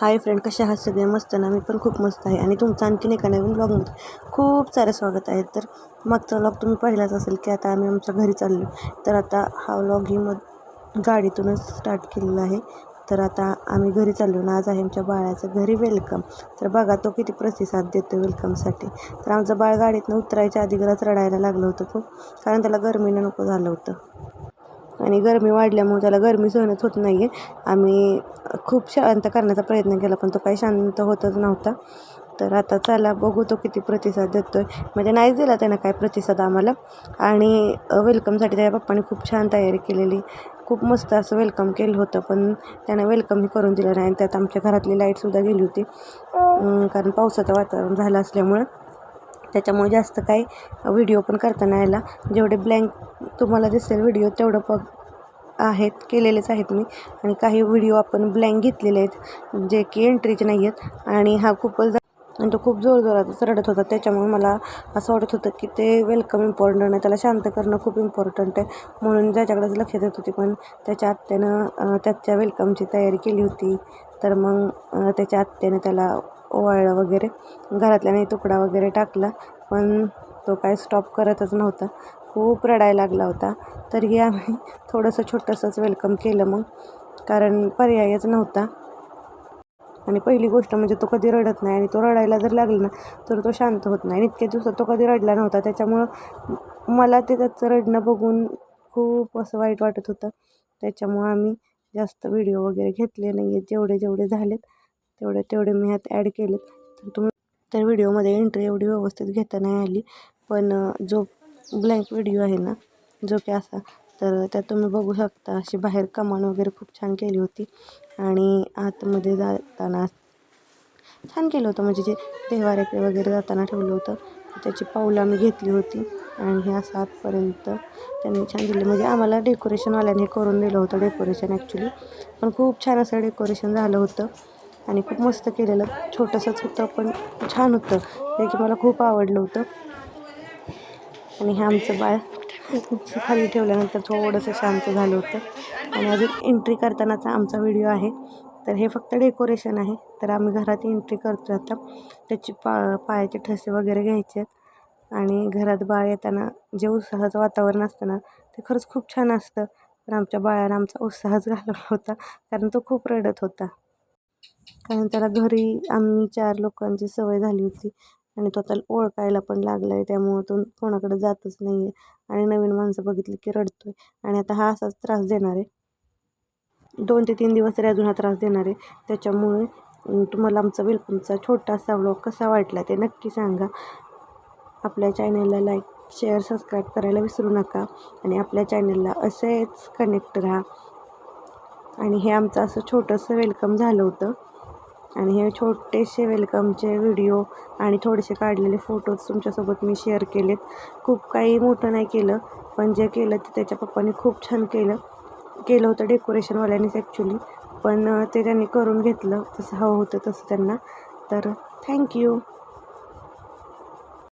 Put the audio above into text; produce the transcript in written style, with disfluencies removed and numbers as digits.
Hi friend, कशा आहात सगळे? मस्त ना? मी पण खूप मस्त आहे आणि तुमचं आणखीन एका नवीन ब्लॉगमध्ये खूप सारं स्वागत आहे. तर मागचा व्लॉग तुम्ही पाहिलाच असेल की आता आम्ही आमच्या घरी चाललो. तर आता हा व्लॉग ही गाडीतूनच स्टार्ट केलेला आहे. तर आता आम्ही घरी चाललो ना. आज आहे आमच्या बाळाचं घरी वेलकम. तर बघा तो किती प्रतिसाद देतो वेलकमसाठी. तर आमचं बाळ गाडीतनं उतरायच्या आधी घरात रडायला लागलं होतं खूप, कारण त्याला गरमीनं नको झालं होतं आणि गरमी वाढल्यामुळे त्याला गरमी सहनच होत नाही आहे. आम्ही खूप शांत करण्याचा प्रयत्न केला पण तो काही शांत होतच नव्हता. तर आता चला बघू तो किती प्रतिसाद देतो आहे. म्हणजे नाहीच दिला त्यानं काय प्रतिसाद आम्हाला. आणि वेलकमसाठी त्याच्या पप्पाने खूप छान तयारी केलेली, खूप मस्त असं वेलकम केलं होतं. पण त्यानं वेलकमही करून दिलं नाही आणि त्यात आमच्या घरातली लाईटसुद्धा गेली होती, कारण पावसाचं वातावरण झालं असल्यामुळं. त्याच्यामुळे जास्त काही व्हिडिओ पण करता नाही आला. जेवढे ब्लँक तुम्हाला दिसेल व्हिडिओ तेवढं आहेत केलेलेच आहेत मी, आणि काही व्हिडिओ आपण ब्लँक घेतलेले आहेत जे की एंट्रीचे नाही आहेत. आणि हा खूपच आणि तो खूप जोरजोरातच रडत होता. त्याच्यामुळे मला असं वाटत होतं की ते वेलकम इम्पॉर्टंट आहे, त्याला शांत करणं खूप इम्पॉर्टंट आहे. म्हणून ज्याच्याकडेच लक्ष देत होती. पण त्याच्या आत्यानं त्याच्या वेलकमची तयारी केली होती. तर मग त्याच्या आत्याने त्याला ओवाळलं वगैरे, घरातल्याने तुकडा वगैरे टाकला, पण तो काय स्टॉप करतच नव्हता, खूप रडायला लागला होता. तरीही आम्ही थोडंसं छोटंसंच वेलकम केलं मग, कारण पर्यायच नव्हता. आणि पहिली गोष्ट म्हणजे तो कधी रडत नाही, आणि तो रडायला जर लागला ना तर तो शांत होत नाही. आणि इतक्या दिवसात तो कधी रडला नव्हता. त्याच्यामुळं मला ते त्याचं रडणं बघून खूप असं वाईट वाटत होतं. त्याच्यामुळं आम्ही जास्त व्हिडिओ वगैरे घेतले नाही आहेत. जेवढे झालेत तेवढे मी ह्यात ॲड केलेत. तर व्हिडिओमध्ये एंट्री एवढी व्यवस्थित घेता नाही आली. पण जो ब्लँक व्हिडिओ आहे ना, जो की असा, तर त्यात तुम्ही बघू शकता अशी बाहेर कमान वगैरे खूप छान केली होती. आणि आतमध्ये जाताना छान केलं होतं, म्हणजे जे देवाऱ्याकडे वगैरे जाताना ठेवलं होतं त्याची पाऊलं आम्ही घेतली होती. आणि हे असं आतपर्यंत त्यांनी छान दिलं. म्हणजे आम्हाला डेकोरेशनवाल्याने करून दिलं होतं डेकोरेशन ॲक्च्युली, पण खूप छान असं डेकोरेशन झालं होतं आणि खूप मस्त केलेलं. छोटंसंच होतं पण छान होतं, जे की मला खूप आवडलं होतं. आणि हे आमचं बाळ खाली ठेवल्यानंतर थोडंसं शांत झालं होतं. आणि अजून एंट्री करतानाचा आमचा व्हिडिओ आहे. तर हे फक्त डेकोरेशन आहे. तर आम्ही घरात एंट्री करतो आता. त्याची पायाचे ठसे वगैरे घ्यायचे आहेत. आणि घरात बाळ येताना जे उत्साहाचं वातावरण असतं ना, ते खरंच खूप छान असतं. पण आमच्या बाळानं आमचा उत्साहच घालवला होता, कारण तो खूप रडत होता. कारण त्याला घरी आम्ही 4 लोकांची सवय झाली होती आणि तो आता ओळखायला पण लागला आहे. त्यामुळं तो कोणाकडे जातच नाही आहे आणि नवीन माणसं बघितली की रडतो आहे. आणि आता हा असाच त्रास देणार आहे. 2 ते 3 दिवस तरी अजून हा त्रास देणार आहे. त्याच्यामुळे तुम्हाला आमचा वेलकमचा छोटासा व्लॉग कसा वाटला ते नक्की सांगा. आपल्या चॅनलला लाईक, शेअर, सबस्क्राईब करायला विसरू नका. आणि आपल्या चॅनलला असेच कनेक्ट राहा. आणि हे आमचं असं छोटंसं वेलकम झालं होतं. आणि हे छोटेसे वेलकमचे व्हिडिओ आणि थोडेसे काढलेले फोटोज तुमच्यासोबत मी शेअर केलेत. खूप काही मोठं नाही केलं, पण जे केलं ते त्याच्या पप्पाने खूप छान केलं होतं डेकोरेशनवाल्यानेच ॲक्च्युली. पण ते त्यांनी करून घेतलं जसं हवं होतं तसं त्यांना. तर थँक्यू.